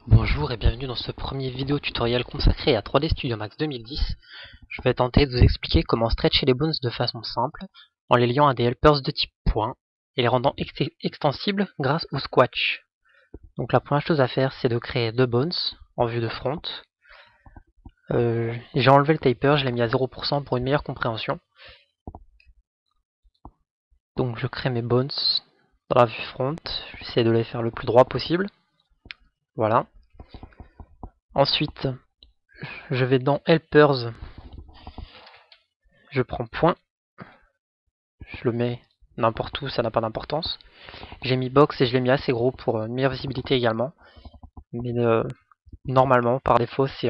Bonjour et bienvenue dans ce premier vidéo tutoriel consacré à 3D Studio Max 2010. Je vais tenter de vous expliquer comment stretcher les bones de façon simple en les liant à des helpers de type point et les rendant extensibles grâce au squash. Donc la première chose à faire, c'est de créer deux bones en vue de front. J'ai enlevé le taper, je l'ai mis à 0% pour une meilleure compréhension. Donc je crée mes bones dans la vue front, j'essaie de les faire le plus droit possible. Voilà. Ensuite, je vais dans Helpers, je prends point, je le mets n'importe où, ça n'a pas d'importance. J'ai mis box et je l'ai mis assez gros pour une meilleure visibilité également. Mais normalement, par défaut, c'est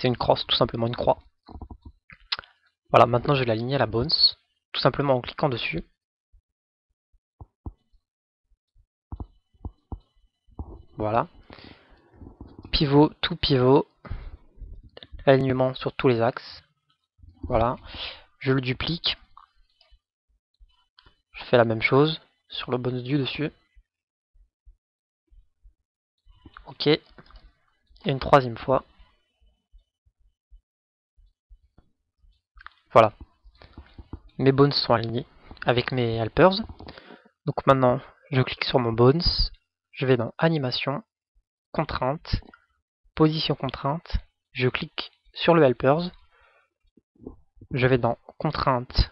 une crosse, tout simplement une croix. Voilà, maintenant je vais l'aligner à la bones, tout simplement en cliquant dessus. Voilà. Pivot, tout pivot. Alignement sur tous les axes. Voilà. Je le duplique. Je fais la même chose sur le bones du dessus. Ok. Et une troisième fois. Voilà. Mes bones sont alignés avec mes helpers. Donc maintenant, je clique sur mon bones. Je vais dans animation, contrainte, position contrainte. Je clique sur le helpers. Je vais dans contrainte,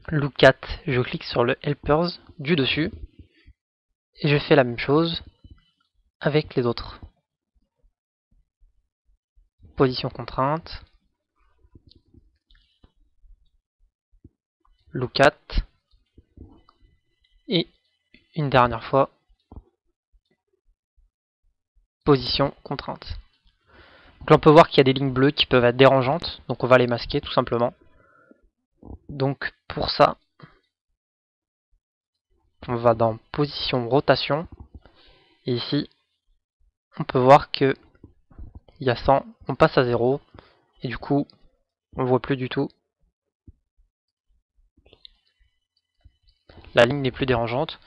look at, je clique sur le helpers du dessus. Et je fais la même chose avec les autres. Position contrainte, look at, et une dernière fois, position contrainte. Donc là on peut voir qu'il y a des lignes bleues qui peuvent être dérangeantes, donc on va les masquer tout simplement. Donc pour ça, on va dans position rotation, et ici, on peut voir que il y a 100, on passe à 0, et du coup, on ne voit plus du tout. La ligne n'est plus dérangeante.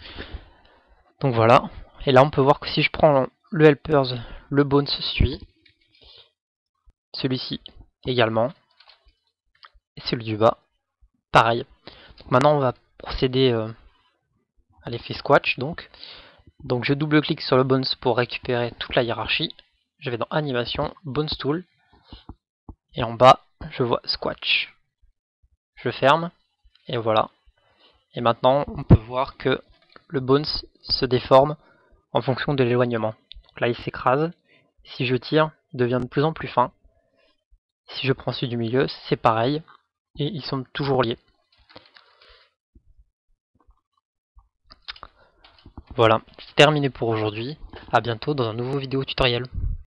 Donc voilà, et là on peut voir que si je prends le helpers, le bones suit, celui-ci également, et celui du bas, pareil. Donc maintenant on va procéder à l'effet squash donc. Donc je double-clique sur le bones pour récupérer toute la hiérarchie. Je vais dans animation, bones tool, et en bas je vois squash. Je ferme, et voilà. Et maintenant on peut voir que le bones se déforme en fonction de l'éloignement. Donc là il s'écrase. Si je tire, il devient de plus en plus fin. Si je prends celui du milieu, c'est pareil. Et ils sont toujours liés. Voilà, c'est terminé pour aujourd'hui. A bientôt dans un nouveau vidéo tutoriel.